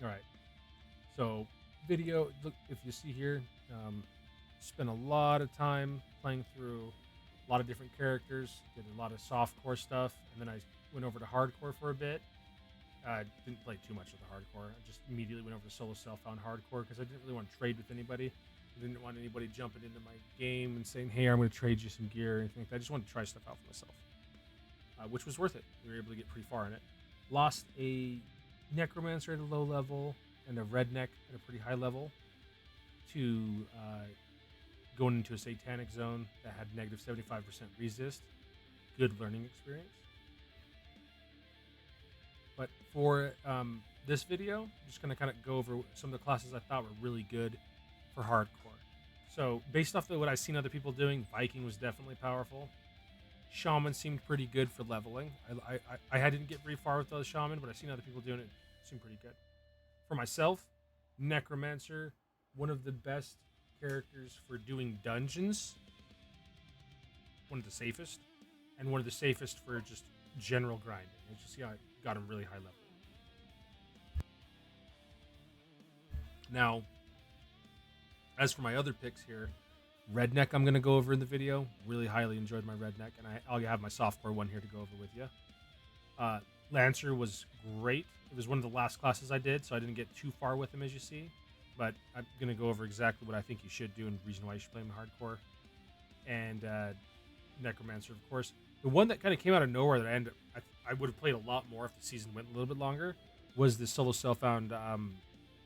All right. So, video. Look, if you see here, spent a lot of time playing through a lot of different characters. Did a lot of softcore stuff, and then I went over to hardcore for a bit. Didn't play too much of the hardcore. I just immediately went over to solo self found hardcore because I didn't really want to trade with anybody. I didn't want anybody jumping into my game and saying, "Hey, I'm going to trade you some gear," or anything like that. I just wanted to try stuff out for myself, which was worth it. We were able to get pretty far in it. Lost a Necromancer at a low level and a Redneck at a pretty high level to going into a Satanic zone that had negative 75% resist. Good learning experience. But for this video, I'm just going to kind of go over some of the classes I thought were really good for hardcore. So based off of what I've seen other people doing, Viking was definitely powerful. Shaman seemed pretty good for leveling. I didn't get very far with the Shaman, but I've seen other people doing it. It seemed pretty good. For myself, Necromancer, one of the best characters for doing dungeons. One of the safest, and one of the safest for just general grinding. You just see how I got him really high level. Now, as for my other picks here, Redneck I'm going to go over in the video. Really highly enjoyed my Redneck, and I'll have my softcore one here to go over with you. Lancer was great. It was one of the last classes I did, so I didn't get too far with him, as you see. But I'm going to go over exactly what I think you should do and the reason why you should play him hardcore. And Necromancer, of course. The one that kind of came out of nowhere that I would have played a lot more if the season went a little bit longer was the solo self-found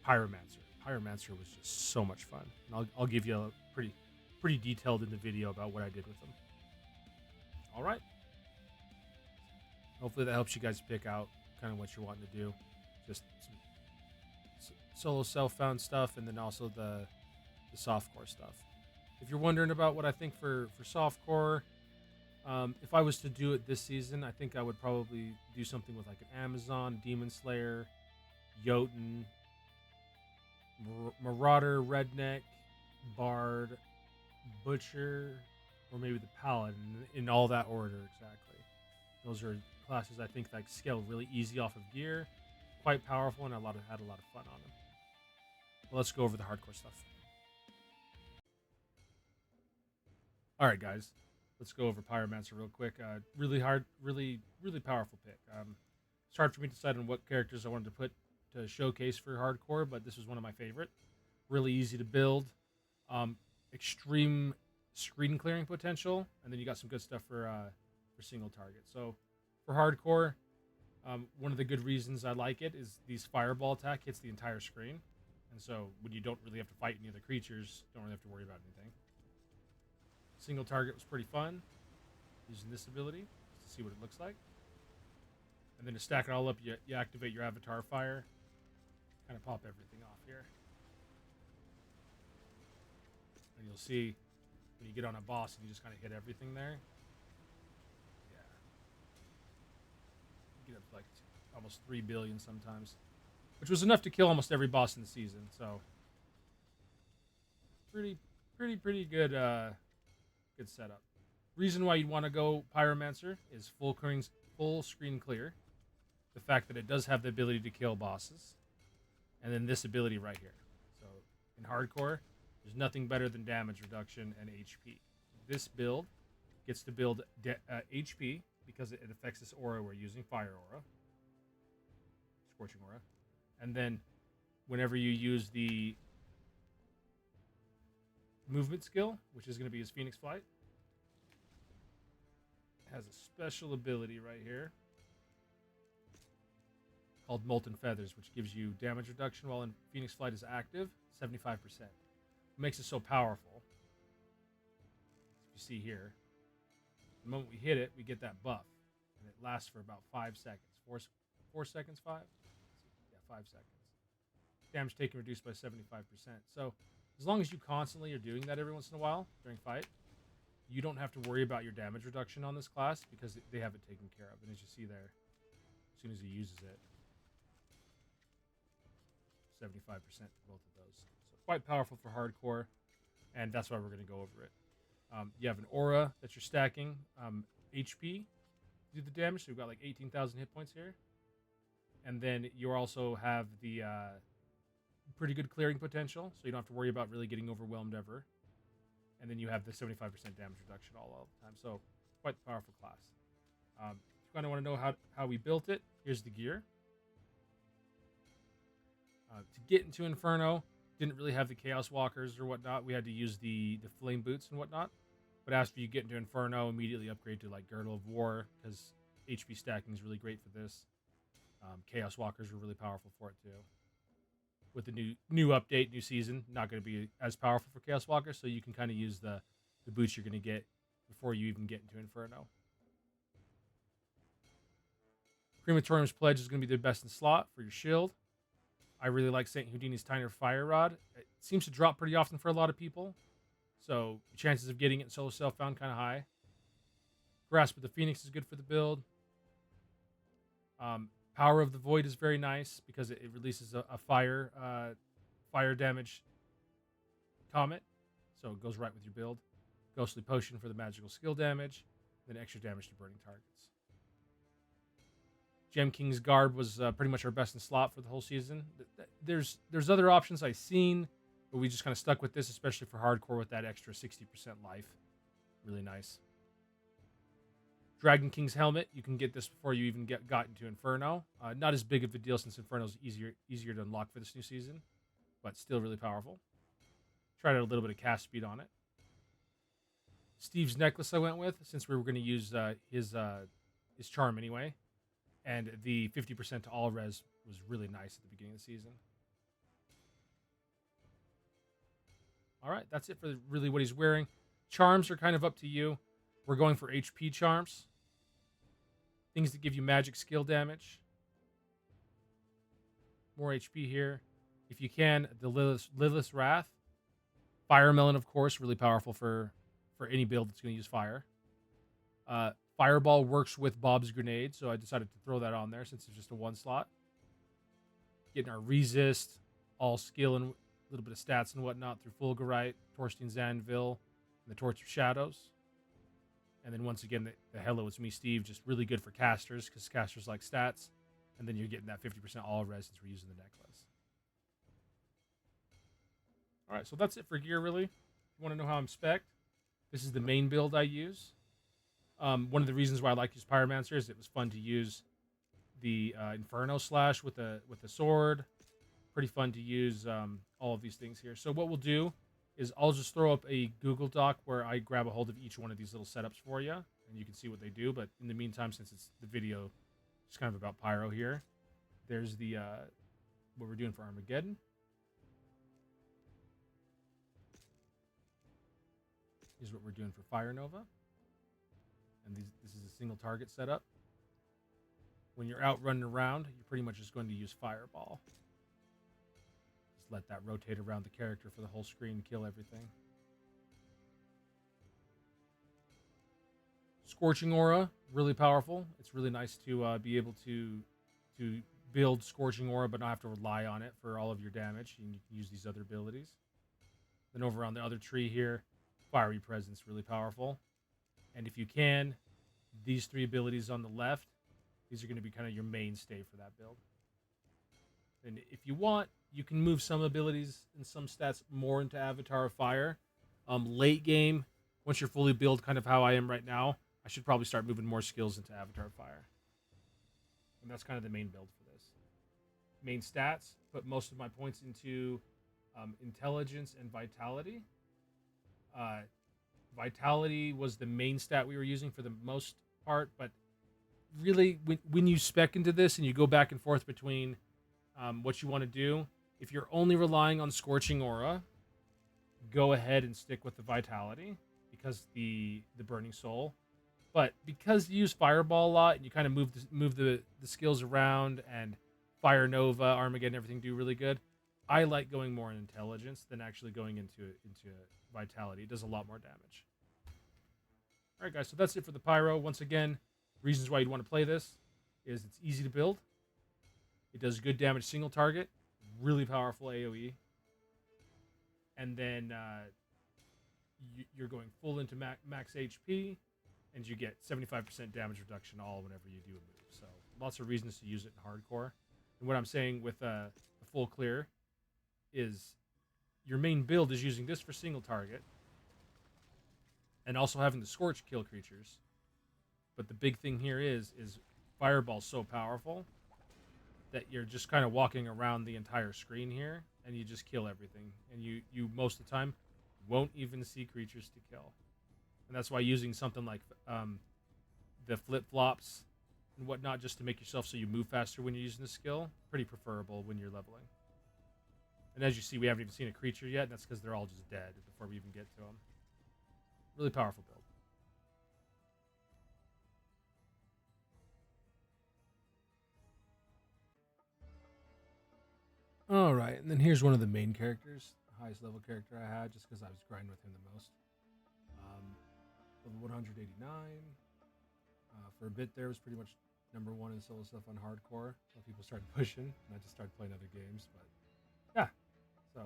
Pyromancer. Pyromancer was just so much fun. And I'll give you a pretty detailed in the video about what I did with them. All right. Hopefully that helps you guys pick out kind of what you're wanting to do. Just some solo self-found stuff, and then also the softcore stuff. If you're wondering about what I think for softcore, if I was to do it this season, I think I would probably do something with like an Amazon, Demon Slayer, Jotun, Marauder, Redneck, Bard, Butcher, or maybe the Paladin, in all that order exactly. Those are classes I think like scale really easy off of gear, quite powerful, and had a lot of fun on them. Well, let's go over the hardcore stuff. All right, guys, let's go over Pyromancer real quick. Really hard, really powerful pick. It's hard for me to decide on what characters I wanted to put to showcase for hardcore, but this was one of my favorite. Really easy to build, extreme screen clearing potential, and then you got some good stuff for single target. So for hardcore, one of the good reasons I like it is these fireball attack hits the entire screen, and so when you don't really have to fight any other creatures, don't really have to worry about anything. Single target was pretty fun, using this ability to see what it looks like. And then to stack it all up, you activate your avatar fire, kind of pop everything off here. And you'll see when you get on a boss and you just kind of hit everything there. Yeah. You get up to like almost 3 billion sometimes, which was enough to kill almost every boss in the season. So pretty good good setup. Reason why you'd want to go Pyromancer is full screen clear. The fact that it does have the ability to kill bosses, and then this ability right here. So in hardcore, there's nothing better than damage reduction and HP. This build gets to build HP because it affects this aura we're using, Fire Aura, Scorching Aura, and then whenever you use the movement skill, which is going to be his Phoenix Flight, it has a special ability right here called Molten Feathers, which gives you damage reduction while in Phoenix Flight is active, 75%. What makes it so powerful, as you see here, the moment we hit it, we get that buff, and it lasts for about 5 seconds. 4 seconds, 5? Yeah, 5 seconds. Damage taken reduced by 75%. So as long as you constantly are doing that every once in a while during fight, you don't have to worry about your damage reduction on this class because they have it taken care of. And as you see there, as soon as he uses it, 75% for both of those. So quite powerful for hardcore, and that's why we're going to go over it. You have an aura that you're stacking HP to do the damage. So we've got like 18,000 hit points here. And then you also have the pretty good clearing potential, so you don't have to worry about really getting overwhelmed ever. And then you have the 75% damage reduction all the time. So quite the powerful class. If you kind of want to know how we built it, here's the gear. To get into Inferno, didn't really have the Chaos Walkers or whatnot. We had to use the Flame Boots and whatnot. But after you get into Inferno, immediately upgrade to like Girdle of War, because HP stacking is really great for this. Chaos Walkers were really powerful for it too. With the new update, new season, not going to be as powerful for Chaos Walkers, so you can kind of use the boots you're going to get before you even get into Inferno. Crematorium's Pledge is going to be the best in slot for your shield. I really like St. Houdini's Tiner Fire Rod. It seems to drop pretty often for a lot of people, so the chances of getting it in solo self-found kind of high. Grasp of the Phoenix is good for the build. Power of the Void is very nice because it releases a fire damage comet, so it goes right with your build. Ghostly Potion for the magical skill damage, then extra damage to burning targets. Gem King's Garb was pretty much our best in slot for the whole season. There's other options I've seen, but we just kind of stuck with this, especially for hardcore with that extra 60% life. Really nice. Dragon King's Helmet, you can get this before you even got into Inferno. Not as big of a deal since Inferno is easier to unlock for this new season, but still really powerful. Tried out a little bit of cast speed on it. Steve's Necklace I went with, since we were going to use his charm anyway. And the 50% to all res was really nice at the beginning of the season. All right, that's it for really what he's wearing. Charms are kind of up to you. We're going for HP charms. Things that give you magic skill damage. More HP here. If you can, the Lilith's Wrath. Fire Melon, of course, really powerful for any build that's going to use fire. Fireball works with Bob's Grenade, so I decided to throw that on there since it's just a one slot. Getting our Resist, all skill and a little bit of stats and whatnot through Fulgurite, Torstein's Anvil, and the Torch of Shadows. And then once again, the Hello It's Me Steve, just really good for casters, because casters like stats. And then you're getting that 50% all res since we're using the necklace. All right, so that's it for gear, really. If you want to know how I'm spec'd, this is the main build I use. One of the reasons why I like to use Pyromancer is it was fun to use the Inferno Slash with the sword. Pretty fun to use all of these things here. So what we'll do is I'll just throw up a Google Doc where I grab a hold of each one of these little setups for you, and you can see what they do. But in the meantime, since it's the video, it's kind of about Pyro here. There's the what we're doing for Armageddon. Here's what we're doing for Fire Nova. And this is a single target setup. When you're out running around, you're pretty much just going to use Fireball. Just let that rotate around the character for the whole screen, kill everything. Scorching Aura, really powerful. It's really nice to be able to build Scorching Aura, but not have to rely on it for all of your damage. And you can use these other abilities. Then over on the other tree here, Fiery Presence, really powerful. And if you can, these three abilities on the left, these are going to be kind of your mainstay for that build. And if you want, you can move some abilities and some stats more into Avatar of Fire. Late game, once you're fully built kind of how I am right now, I should probably start moving more skills into Avatar of Fire. And that's kind of the main build for this. Main stats, put most of my points into Intelligence and Vitality. Vitality was the main stat we were using for the most part, but really, when you spec into this and you go back and forth between what you want to do, if you're only relying on Scorching Aura, go ahead and stick with the Vitality because the Burning Soul. But because you use Fireball a lot and you kind of move the skills around, and Fire Nova, Armageddon, everything do really good, I like going more in Intelligence than actually going into Vitality. It does a lot more damage. All right, guys, so that's it for the Pyro. Once again, reasons why you'd want to play this is it's easy to build. It does good damage single target, really powerful AoE. And then you're going full into max HP, and you get 75% damage reduction all whenever you do a move. So lots of reasons to use it in hardcore. And what I'm saying with the full clear is your main build is using this for single target and also having the Scorch kill creatures. But the big thing here is Fireball's so powerful that you're just kind of walking around the entire screen here and you just kill everything. And you most of the time won't even see creatures to kill. And that's why using something like the flip-flops and whatnot just to make yourself so you move faster when you're using the skill, pretty preferable when you're leveling. And as you see, we haven't even seen a creature yet, and that's because they're all just dead before we even get to them. Really powerful build. All right, and then here's one of the main characters, the highest level character I had, just because I was grinding with him the most. Level 189. For a bit there, was pretty much number one in solo stuff on hardcore. So people started pushing, and I just started playing other games. But yeah, so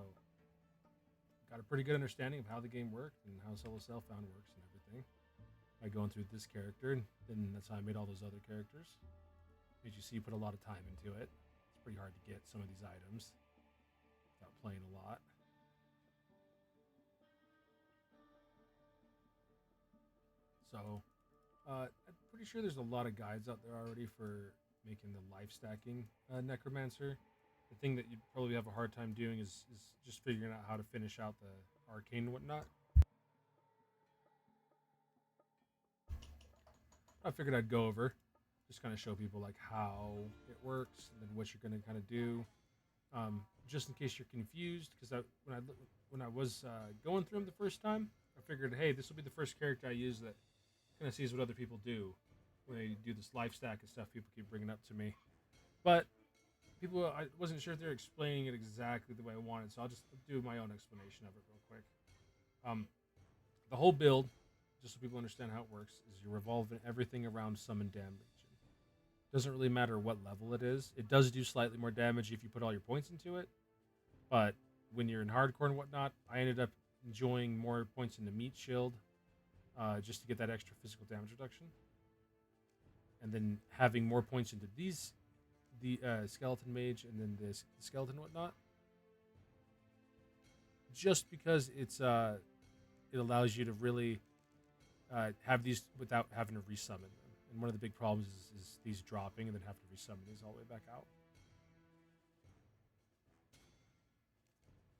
got a pretty good understanding of how the game worked and how solo self-found works and everything by going through this character, and then that's how I made all those other characters. As you see, put a lot of time into it. It's pretty hard to get some of these items without playing a lot. So, I'm pretty sure there's a lot of guides out there already for making the life stacking Necromancer. The thing that you'd probably have a hard time doing is just figuring out how to finish out the arcane and whatnot. I figured I'd go over, just kind of show people like how it works and then what you're going to kind of do, just in case you're confused. Because when I was going through them the first time, I figured, hey, this will be the first character I use that kind of sees what other people do when they do this life stack and stuff. People keep bringing up to me, but I wasn't sure if they're explaining it exactly the way I wanted, so I'll just do my own explanation of it real quick. The whole build, just so people understand how it works, is you're revolving everything around summon damage. Doesn't really matter what level it is. It does do slightly more damage if you put all your points into it, but when you're in hardcore and whatnot, I ended up enjoying more points in the meat shield, just to get that extra physical damage reduction, and then having more points into the skeleton mage and then the skeleton and whatnot, just because it allows you to really have these without having to resummon them. And one of the big problems is these dropping and then have to resummon these all the way back out.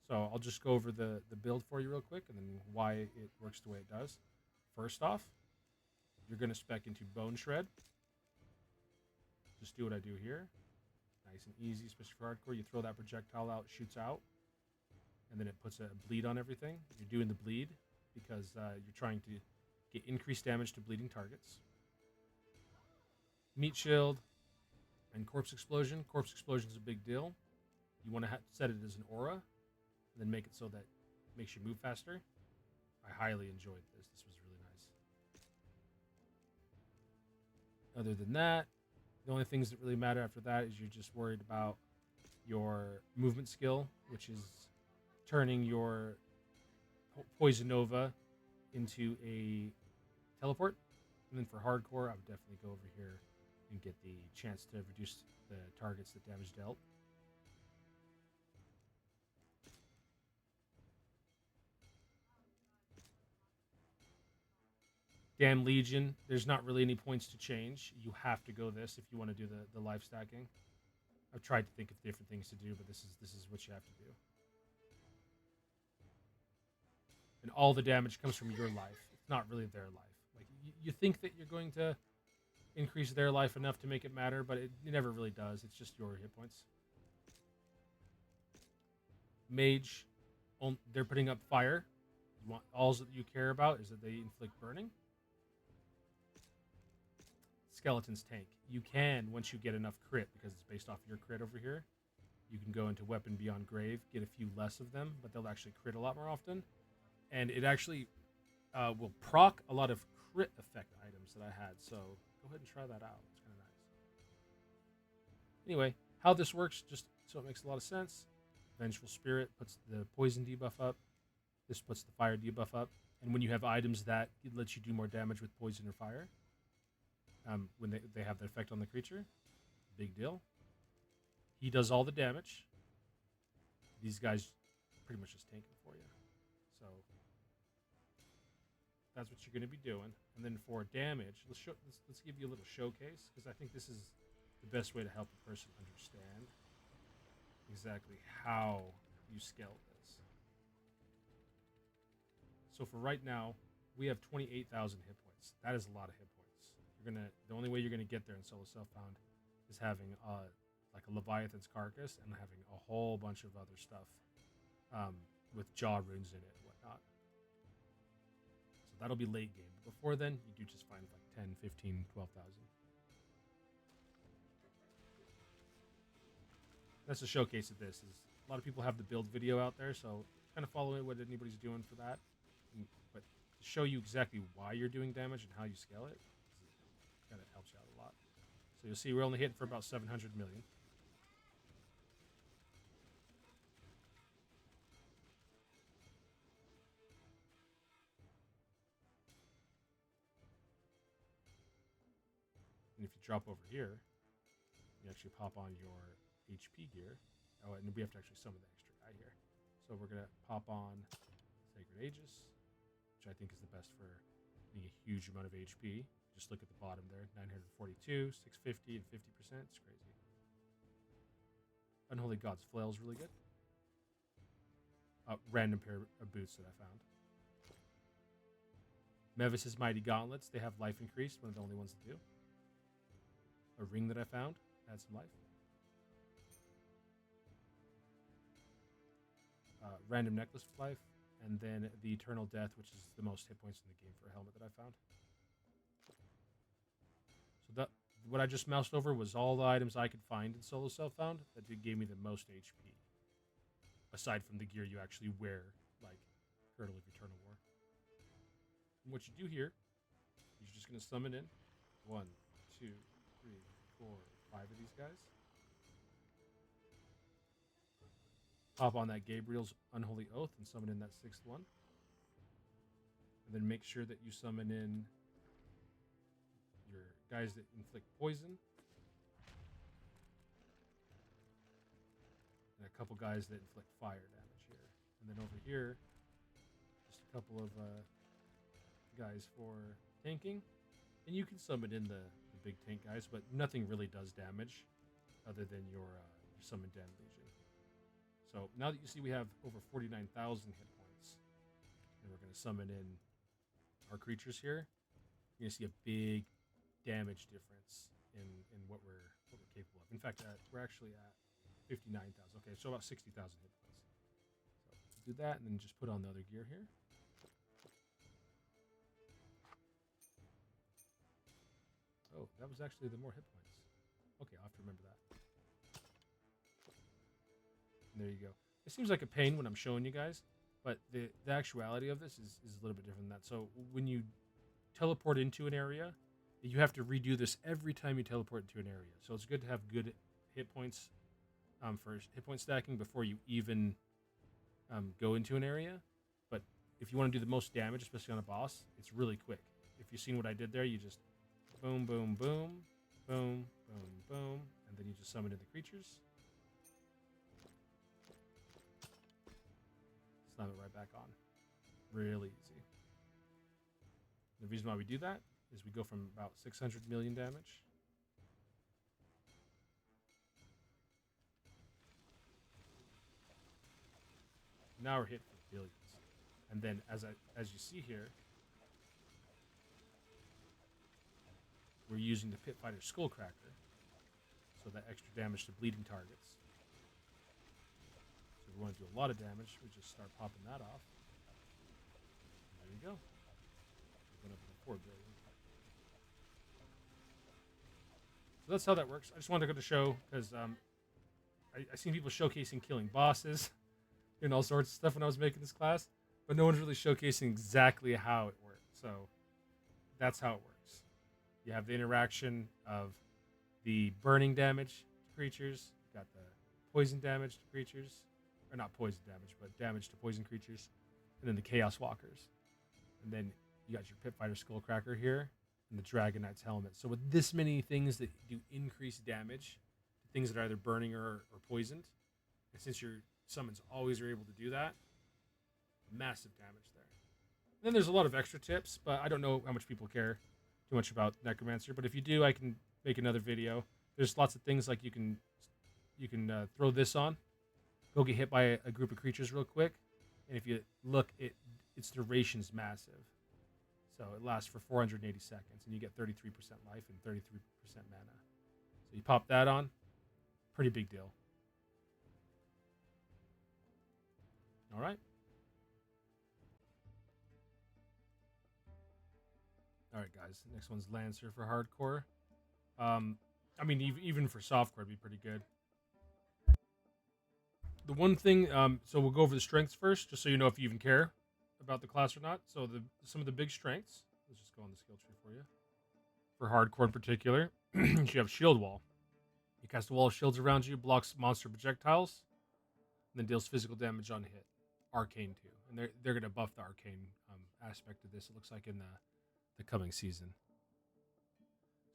So I'll just go over the build for you real quick and then why it works the way it does. First off, you're going to spec into Bone Shred. Just do what I do here. Nice and easy, especially for hardcore. You throw that projectile out, shoots out, and then it puts a bleed on everything. You're doing the bleed because you're trying to get increased damage to bleeding targets. Meat Shield and Corpse Explosion. Corpse Explosion is a big deal. You want to set it as an aura, and then make it so that it makes you move faster. I highly enjoyed this. This was really nice. Other than that, the only things that really matter after that is you're just worried about your movement skill, which is turning your Poison Nova into a teleport. And then for hardcore, I would definitely go over here and get the chance to reduce the targets that damage dealt. Damn Legion, there's not really any points to change. You have to go this if you want to do the life stacking. I've tried to think of different things to do, but this is what you have to do. And all the damage comes from your life. It's not really their life. Like you think that you're going to increase their life enough to make it matter, but it never really does. It's just your hit points. Mage, they're putting up fire. All that you care about is that they inflict burning. Skeleton's tank. You can, once you get enough crit, because it's based off your crit over here, you can go into Weapon Beyond Grave, get a few less of them, but they'll actually crit a lot more often. And it actually will proc a lot of crit effect items that I had, so go ahead and try that out. It's kind of nice. Anyway, how this works, just so it makes a lot of sense. Vengeful Spirit puts the poison debuff up. This puts the fire debuff up. And when you have items that it lets you do more damage with poison or fire, when they have the effect on the creature, big deal. He does all the damage. These guys pretty much just tanking for you. So that's what you're going to be doing. And then for damage, let's give you a little showcase, because I think this is the best way to help a person understand exactly how you scale this. So for right now, we have 28,000 hit points. That is a lot of hit points. The only way you're gonna get there in solo self-found is having like a Leviathan's carcass and having a whole bunch of other stuff with jaw runes in it and whatnot. So that'll be late game. But before then, you do just find like 10, 15, 12,000. That's the showcase of this. Is a lot of people have the build video out there, so kind of follow what anybody's doing for that. But to show you exactly why you're doing damage and how you scale it, kind of helps you out a lot. So you'll see we're only hitting for about 700 million. And if you drop over here, you actually pop on your HP gear. Oh, and we have to actually summon the extra guy here. So we're going to pop on Sacred Aegis, which I think is the best for getting a huge amount of HP. Just look at the bottom there, 942, 650, and 50%. It's crazy. Unholy God's Flail is really good. Random pair of boots that I found. Mevis's Mighty Gauntlets, they have life increased, one of the only ones that do. A ring that I found, adds some life. Random necklace of life, and then the Eternal Death, which is the most hit points in the game for a helmet that I found. So that what I just moused over was all the items I could find in solo self-found that gave me the most HP, aside from the gear you actually wear, like Girdle of Eternal War. And what you do here, you're just going to summon in 1, 2, 3, 4, 5 of these guys. Pop on that Gabriel's Unholy Oath and summon in that 6th one. And then make sure that you summon in your guys that inflict poison. And a couple guys that inflict fire damage here. And then over here, just a couple of guys for tanking. And you can summon in the big tank guys, but nothing really does damage other than your summon Dan Legion. So now that you see we have over 49,000 hit points, and we're going to summon in our creatures here, you're going to see a big damage difference in what we're capable of. In fact, we're actually at 59,000. Okay, so about 60,000 hit points. So do that, and then just put on the other gear here. Oh, that was actually the more hit points. Okay, I'll have to remember that. And there you go. It seems like a pain when I'm showing you guys, but the actuality of this is a little bit different than that. So when you teleport into an area, you have to redo this every time you teleport into an area. So it's good to have good hit points for hit point stacking before you even go into an area. But if you want to do the most damage, especially on a boss, it's really quick. If you've seen what I did there, you just boom, boom, boom, boom, boom, boom, and then you just summon in the creatures. Slam it right back on. Really easy. The reason why we do that is we go from about 600 million damage now we're hitting for billions. And then as you see here, we're using the Pit Fighter Skullcracker, so that extra damage to bleeding targets. So if we want to do a lot of damage, we just start popping that off. And there you go. We're going up to 4 billion. So that's how that works. I just wanted to go to show, because I seen people showcasing killing bosses and all sorts of stuff when I was making this class, but no one's really showcasing exactly how it works. So that's how it works. You have the interaction of the burning damage to creatures. You got the poison damage to creatures. Or not poison damage, but damage to poison creatures. And then the Chaos Walkers. And then you got your Pit Fighter Skullcracker here. And the Dragon Knight's helmet. So with this many things that do increased damage to things that are either burning or poisoned. And since your summons always are able to do that, massive damage there. And then there's a lot of extra tips, but I don't know how much people care too much about Necromancer. But if you do, I can make another video. There's lots of things like you can throw this on, go get hit by a group of creatures real quick, and if you look, its duration's massive. So it lasts for 480 seconds, and you get 33% life and 33% mana. So you pop that on, pretty big deal. All right. All right, guys. Next one's Lancer for hardcore. I mean, even for softcore, it'd be pretty good. The one thing, so we'll go over the strengths first, just so you know if you even care about the class or not. So some of the big strengths. Let's just go on the skill tree for you. For hardcore in particular, you have Shield Wall. You cast a wall of shields around you, blocks monster projectiles, and then deals physical damage on hit. Arcane too, and they're going to buff the arcane aspect of this. It looks like in the coming season.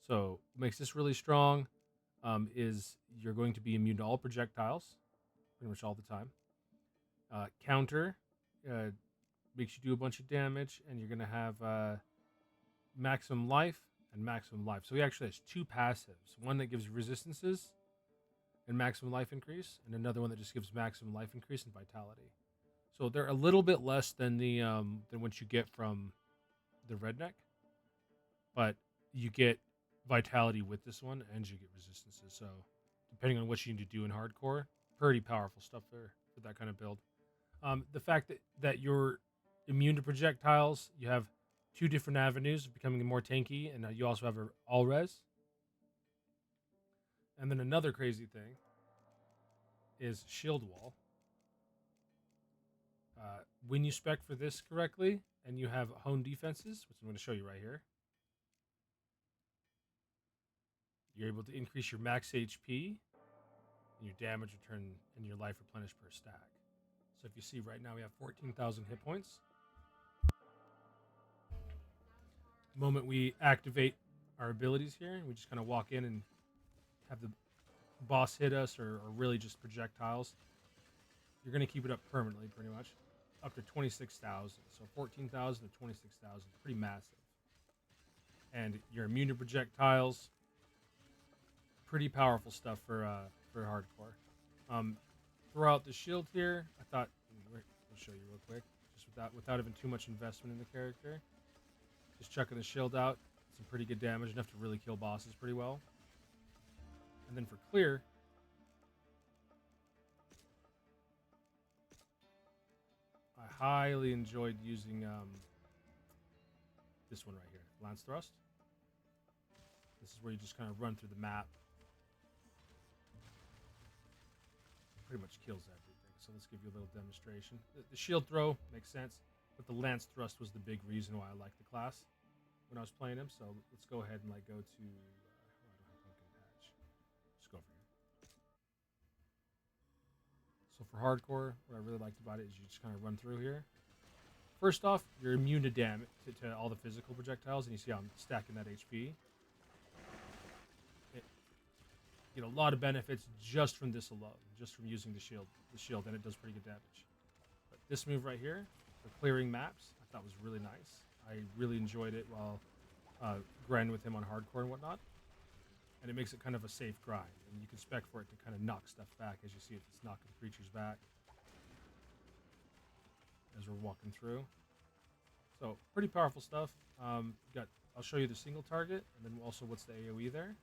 So what makes this really strong is you're going to be immune to all projectiles, pretty much all the time. Counter makes you do a bunch of damage, and you're going to have maximum life and maximum life. So he actually has two passives. One that gives resistances and maximum life increase, and another one that just gives maximum life increase and vitality. So they're a little bit less than the than what you get from the Redneck, but you get vitality with this one, and you get resistances. So depending on what you need to do in hardcore, pretty powerful stuff there for that kind of build. The fact that you're immune to projectiles, you have two different avenues of becoming more tanky, and you also have an all res. And then another crazy thing is Shield Wall. When you spec for this correctly, and you have honed defenses, which I'm going to show you right here, you're able to increase your max HP, and your damage return, and your life replenished per stack. So if you see right now, we have 14,000 hit points. The moment we activate our abilities here, and we just kind of walk in and have the boss hit us, or really just projectiles, you're going to keep it up permanently, pretty much, up to 26,000. So 14,000 to 26,000, pretty massive. And you're immune to projectiles. Pretty powerful stuff for hardcore. Throughout the shield here, I thought we'll show you real quick, just without having too much investment in the character. Just chucking the shield out, some pretty good damage, enough to really kill bosses pretty well. And then for clear, I highly enjoyed using this one right here, Lance Thrust. This is where you just kind of run through the map. Pretty much kills everything. So let's give you a little demonstration. The shield throw makes sense, but the Lance Thrust was the big reason why I liked the class when I was playing him. So let's go ahead and go to... I don't have pumpkin patch. Just go over here. So for hardcore, what I really liked about it is you just kind of run through here. First off, you're immune to damage, to all the physical projectiles, and you see how I'm stacking that HP. You get a lot of benefits just from this alone, just from using the shield, and it does pretty good damage. But this move right here, for clearing maps, I thought was really nice. I really enjoyed it while grinding with him on hardcore and whatnot. And it makes it kind of a safe grind, and you can spec for it to kind of knock stuff back. As you see, it's knocking creatures back as we're walking through. So pretty powerful stuff. I'll show you the single target, and then also what's the AoE there.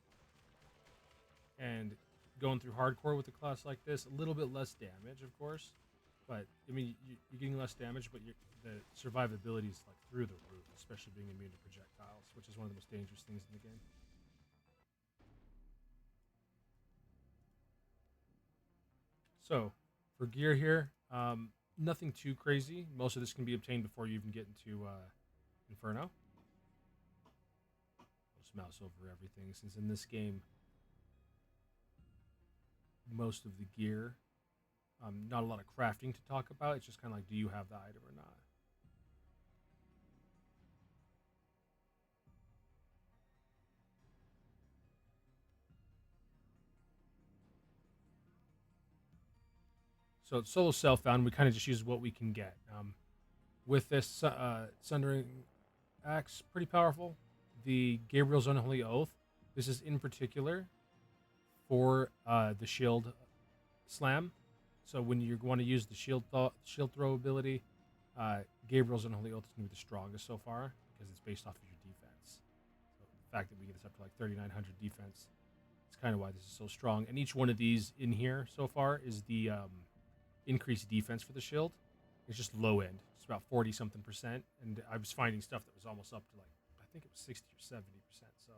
And going through hardcore with a class like this, a little bit less damage, of course. But, I mean, you're getting less damage, but the survivability is through the roof, especially being immune to projectiles, which is one of the most dangerous things in the game. So, for gear here, nothing too crazy. Most of this can be obtained before you even get into Inferno. I'll just mouse over everything, since in this game, most of the gear, not a lot of crafting to talk about. It's just kind of do you have the item or not? So it's solo self-found. We kind of just use what we can get. With this Sundering Axe, pretty powerful. The Gabriel's Unholy Oath. This is in particular for the shield slam. So when you want to use the shield throw ability, Gabriel's Unholy Oath is going to be the strongest so far because it's based off of your defense. So the fact that we get this up to like 3,900 defense, it's kind of why this is so strong. And each one of these in here so far is the increased defense for the shield. It's just low end. It's about 40 something %. And I was finding stuff that was almost up to like, I think it was 60 or 70%. So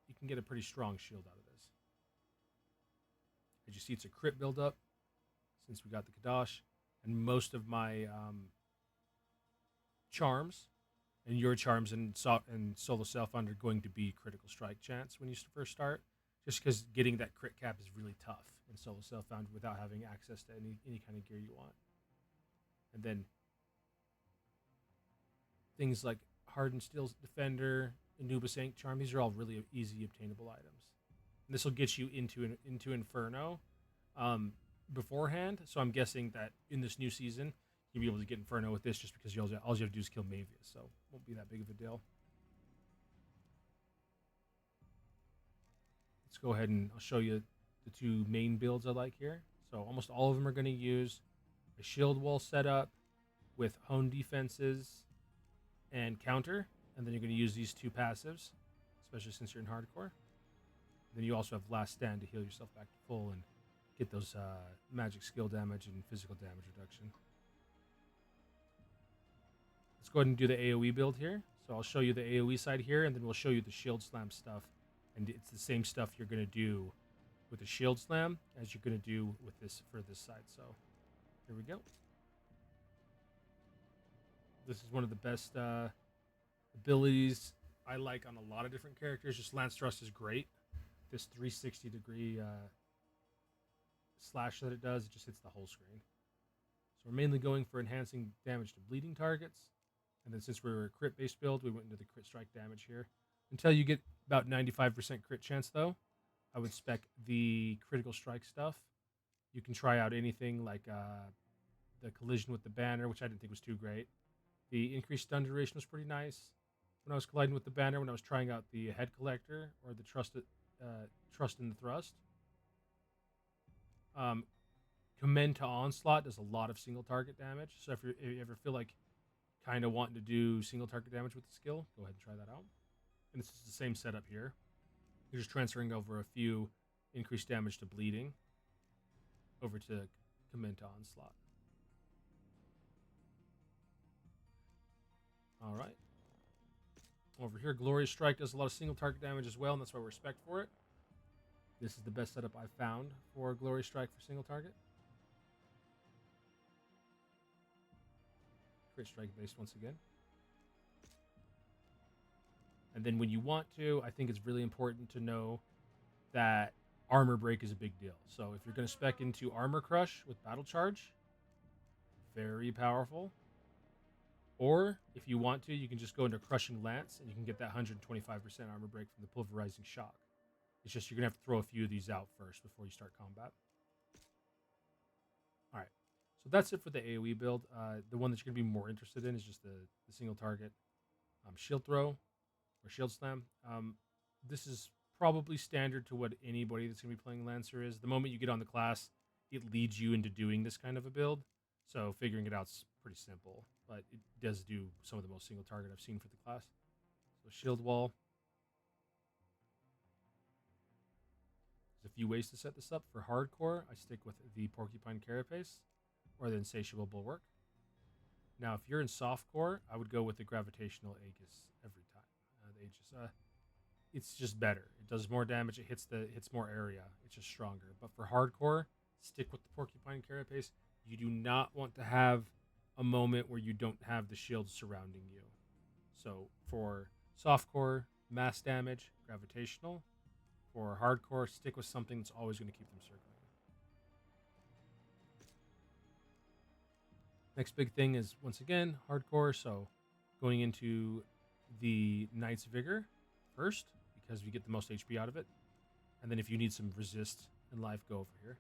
you can get a pretty strong shield out of this. As you see, it's a crit buildup since we got the Kadash. And most of my charms and your charms and solo self-found are going to be critical strike chance when you first start. Just because getting that crit cap is really tough in solo self-found without having access to any kind of gear you want. And then things like Hardened Steel's Defender, Anubis Ink Charm, these are all really easy obtainable items. And this will get you into Inferno beforehand. So I'm guessing that in this new season, you'll be able to get Inferno with this just because all you have to do is kill Mavius. So it won't be that big of a deal. Let's go ahead and I'll show you the two main builds I like here. So almost all of them are going to use a shield wall setup with hone defenses and counter. And then you're going to use these two passives, especially since you're in hardcore. Then you also have last stand to heal yourself back to full and get those magic skill damage and physical damage reduction. Let's go ahead and do the AoE build here. So I'll show you the AoE side here, and then we'll show you the shield slam stuff. And it's the same stuff you're going to do with the shield slam as you're going to do with this for this side. So here we go. This is one of the best abilities I like on a lot of different characters. Just Lance Thrust is great. This 360-degree slash that it does, it just hits the whole screen. So we're mainly going for enhancing damage to bleeding targets. And then since we're a crit-based build, we went into the crit strike damage here. Until you get about 95% crit chance, though, I would spec the critical strike stuff. You can try out anything like the collision with the banner, which I didn't think was too great. The increased stun duration was pretty nice. When I was colliding with the banner, when I was trying out the head collector or the trust in the thrust. Commend to onslaught does a lot of single target damage. So if you ever feel like kind of wanting to do single target damage with the skill, go ahead and try that out. And this is the same setup here. You're just transferring over a few increased damage to bleeding over to commend to onslaught. All right. Over here, Glorious Strike does a lot of single target damage as well, and that's why we're spec'd for it. This is the best setup I've found for Glorious Strike for single target. Crit strike based once again. And then when you want to, I think it's really important to know that armor break is a big deal. So if you're going to spec into Armor Crush with Battle Charge, very powerful. Or if you want to, you can just go into Crushing Lance and you can get that 125% armor break from the Pulverizing Shock. It's just you're going to have to throw a few of these out first before you start combat. All right. So that's it for the AoE build. The one that you're going to be more interested in is just the single target shield throw or shield slam. This is probably standard to what anybody that's going to be playing Lancer is. The moment you get on the class, it leads you into doing this kind of a build. So figuring it out's pretty simple, but it does do some of the most single target I've seen for the class. So shield wall. There's a few ways to set this up. For hardcore, I stick with the Porcupine Carapace or the Insatiable Bulwark. Now, if you're in softcore, I would go with the Gravitational Aegis every time. The Aegis, it's just better. It does more damage. It hits more area. It's just stronger. But for hardcore, stick with the Porcupine Carapace. You do not want to have a moment where you don't have the shield surrounding you. So for softcore, mass damage, gravitational. For hardcore, stick with something that's always going to keep them circling. Next big thing is, once again, hardcore. So going into the Knight's Vigor first, because we get the most HP out of it. And then if you need some resist and life, go over here.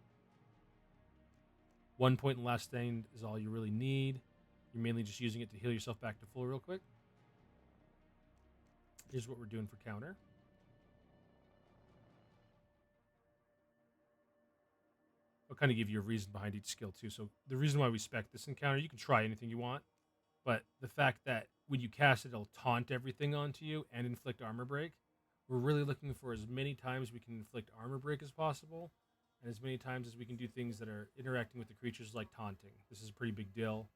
1 point in last stand is all you really need. You're mainly just using it to heal yourself back to full real quick. Here's what we're doing for counter. I'll kind of give you a reason behind each skill too. So the reason why we spec this encounter, you can try anything you want, but the fact that when you cast it, it'll taunt everything onto you and inflict armor break. We're really looking for as many times we can inflict armor break as possible, and as many times as we can do things that are interacting with the creatures like taunting. This is a pretty big deal.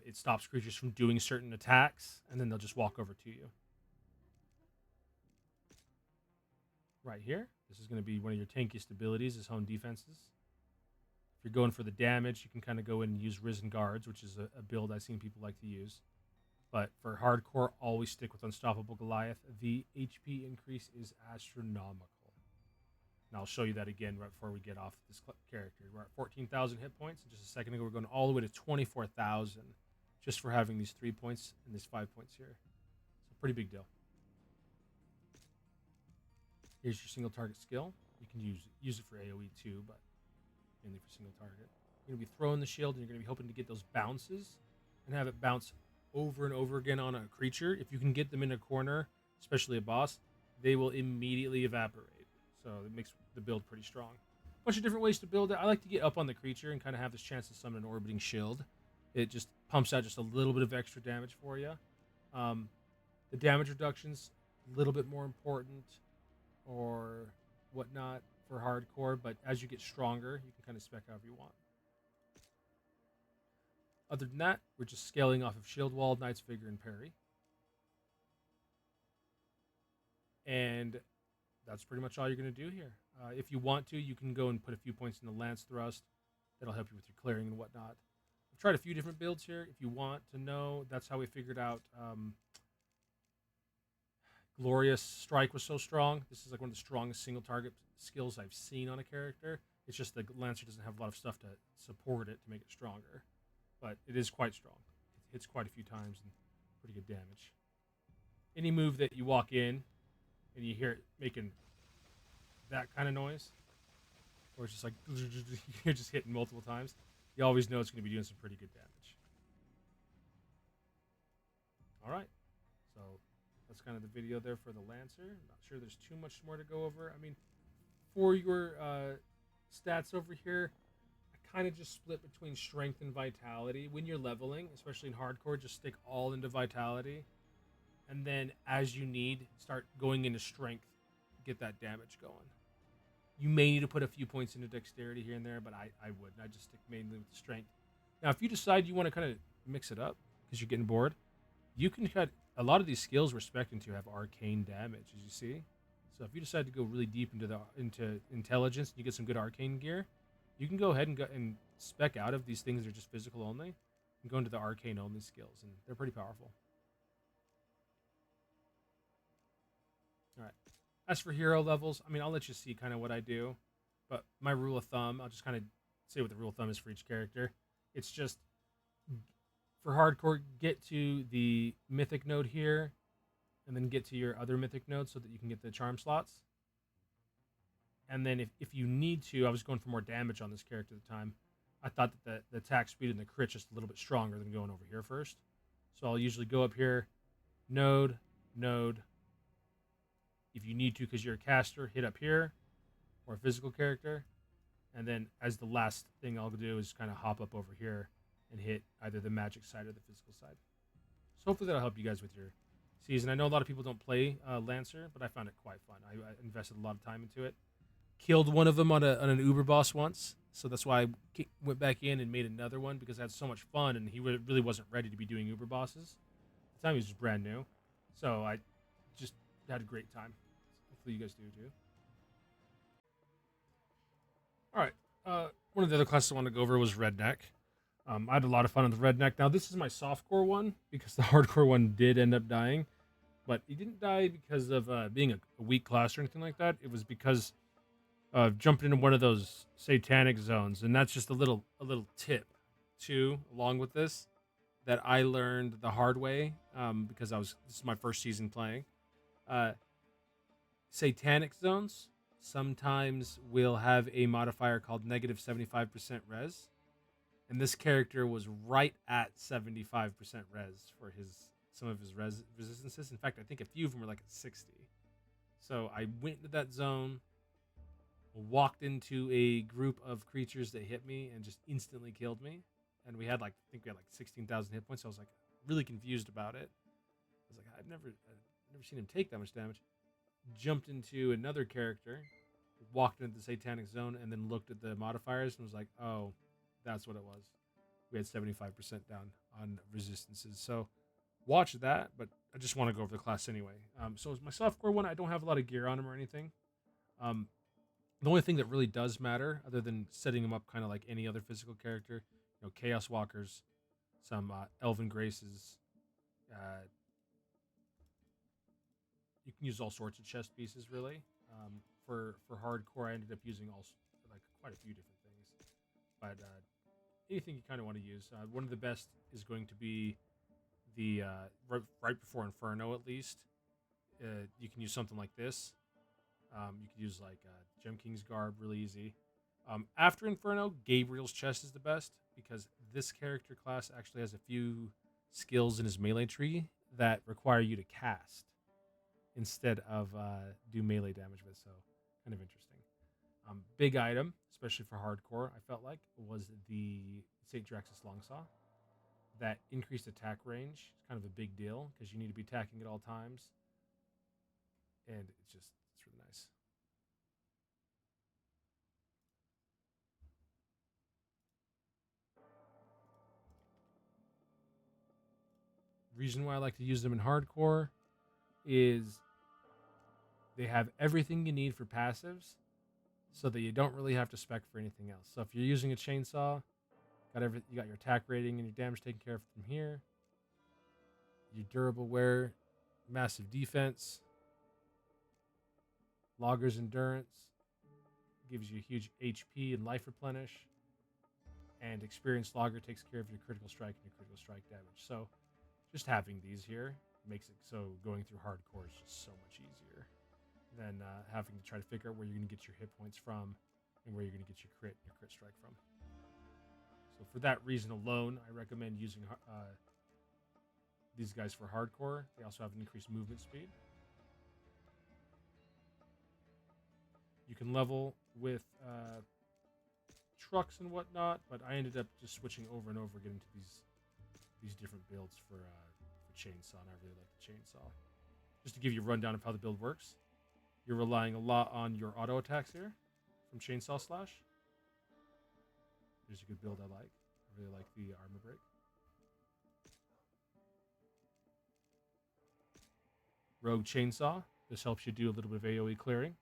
It stops creatures from doing certain attacks, and then they'll just walk over to you. Right here, this is going to be one of your tankiest abilities, is Hone Defenses. If you're going for the damage, you can kind of go in and use Risen Guards, which is a build I've seen people like to use. But for hardcore, always stick with Unstoppable Goliath. The HP increase is astronomical. And I'll show you that again right before we get off this character. We're at 14,000 hit points. And just a second ago, we're going all the way to 24,000 just for having these 3 points and these 5 points here. It's a pretty big deal. Here's your single target skill. You can use it for AoE too, but mainly for single target. You're going to be throwing the shield, and you're going to be hoping to get those bounces and have it bounce over and over again on a creature. If you can get them in a corner, especially a boss, they will immediately evaporate. So it makes the build pretty strong. A bunch of different ways to build it. I like to get up on the creature and kind of have this chance to summon an orbiting shield. It just pumps out just a little bit of extra damage for you. The damage reduction's a little bit more important or whatnot for hardcore, but as you get stronger, you can kind of spec however you want. Other than that, we're just scaling off of Shield Wall, Knight's Vigor, and Parry. And that's pretty much all you're going to do here. If you want to, you can go and put a few points in the Lance Thrust. That'll help you with your clearing and whatnot. I've tried a few different builds here. If you want to know, that's how we figured out Glorious Strike was so strong. This is like one of the strongest single target skills I've seen on a character. It's just the Lancer doesn't have a lot of stuff to support it to make it stronger. But it is quite strong. It hits quite a few times and pretty good damage. Any move that you walk in and you hear it making that kind of noise, or it's just like you're just hitting multiple times, you always know it's going to be doing some pretty good damage. All right. So that's kind of the video there for the Lancer. I'm not sure there's too much more to go over. I mean, for your stats over here, I kind of just split between strength and vitality. When you're leveling, especially in hardcore, just stick all into vitality. And then as you need, start going into strength, get that damage going. You may need to put a few points into dexterity here and there, but I wouldn't. I just stick mainly with the strength. Now, if you decide you want to kind of mix it up because you're getting bored, you can cut a lot of these skills we're expecting to have arcane damage, as you see. So if you decide to go really deep into intelligence and you get some good arcane gear, you can go ahead and spec out of these things that are just physical only and go into the arcane only skills, and they're pretty powerful. All right. As for hero levels, I mean, I'll let you see kind of what I do, but my rule of thumb, I'll just kind of say what the rule of thumb is for each character. It's just, for hardcore, get to the mythic node here, and then get to your other mythic node so that you can get the charm slots. And then if you need to, I was going for more damage on this character at the time. I thought that the attack speed and the crit just a little bit stronger than going over here first. So I'll usually go up here, node. If you need to, because you're a caster, hit up here, or a physical character. And then as the last thing I'll do is kind of hop up over here and hit either the magic side or the physical side. So hopefully that'll help you guys with your season. I know a lot of people don't play Lancer, but I found it quite fun. I invested a lot of time into it. Killed one of them on an Uber boss once, so that's why I went back in and made another one, because I had so much fun, and he really wasn't ready to be doing Uber bosses. At the time he was just brand new, so I just had a great time. Hopefully you guys do too. All right, one of the other classes I wanted to go over was Redneck. I had a lot of fun with Redneck. Now this is my softcore one, because the hardcore one did end up dying, but he didn't die because of being a weak class or anything like that. It was because jumping into one of those satanic zones, and that's just a little tip too, along with this, that I learned the hard way, because this is my first season playing. Satanic zones sometimes will have a modifier called -75% res, and this character was right at 75% res for some of his resistances. In fact, I think a few of them were like at 60. So I went into that zone, walked into a group of creatures that hit me and just instantly killed me. And we had like, I think we had like 16,000 hit points. So I was like really confused about it. I was like, I've never seen him take that much damage. Jumped into another character, walked into the satanic zone, and then looked at the modifiers and was like, oh, that's what it was. We had 75% down on resistances. So watch that, but I just want to go over the class anyway. So my softcore one, I don't have a lot of gear on him or anything. The only thing that really does matter, other than setting him up kind of like any other physical character, Chaos Walkers, some Elven Graces. You can use all sorts of chest pieces, really. For hardcore, I ended up using quite a few different things, but anything you kind of want to use. One of the best is going to be the right before Inferno, at least. You can use something like this. You could use like Gem King's Garb, really easy. After Inferno, Gabriel's Chest is the best because this character class actually has a few skills in his melee tree that require you to cast instead of do melee damage with, so kind of interesting. Big item, especially for hardcore, I felt like, was the St. Draxus Longsaw. That increased attack range is kind of a big deal because you need to be attacking at all times. And it's really nice. Reason why I like to use them in hardcore is they have everything you need for passives so that you don't really have to spec for anything else. So if you're using a chainsaw, you got your attack rating and your damage taken care of from here. Your durable wear, massive defense, Logger's endurance, gives you huge HP and life replenish, and experienced Logger takes care of your critical strike and your critical strike damage. So just having these here makes it so going through hardcore is just so much easier than having to try to figure out where you're going to get your hit points from and where you're going to get your crit strike from. So for that reason alone, I recommend using these guys for hardcore. They also have an increased movement speed. You can level with trucks and whatnot, but I ended up just switching over and over again to these different builds for chainsaw, and I really like the chainsaw. Just to give you a rundown of how the build works, you're relying a lot on your auto attacks here from Chainsaw Slash. There's a good build I like. I really like the armor break. Rogue Chainsaw. This helps you do a little bit of AoE clearing.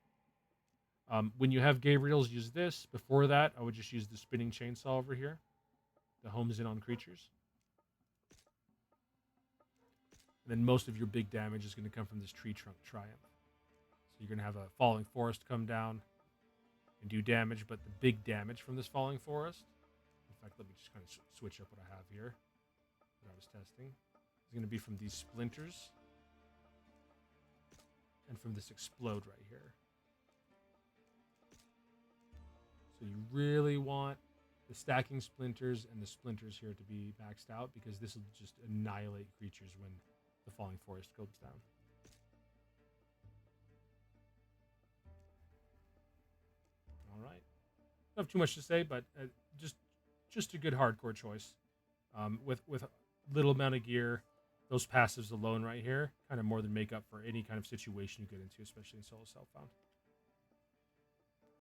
When you have Gabriel's, use this. Before that, I would just use the spinning chainsaw over here. The homes in on creatures. And then most of your big damage is going to come from this Tree Trunk Triumph. So you're going to have a Falling Forest come down and do damage, but the big damage from this Falling Forest, in fact, let me just kind of switch up what I have here that I was testing, is going to be from these Splinters and from this Explode right here. So you really want the stacking Splinters and the Splinters here to be maxed out because this will just annihilate creatures when the Falling Forest goes down. All right. Don't have too much to say, but just a good hardcore choice. With little amount of gear, those passives alone right here kind of more than make up for any kind of situation you get into, especially in solo self-found.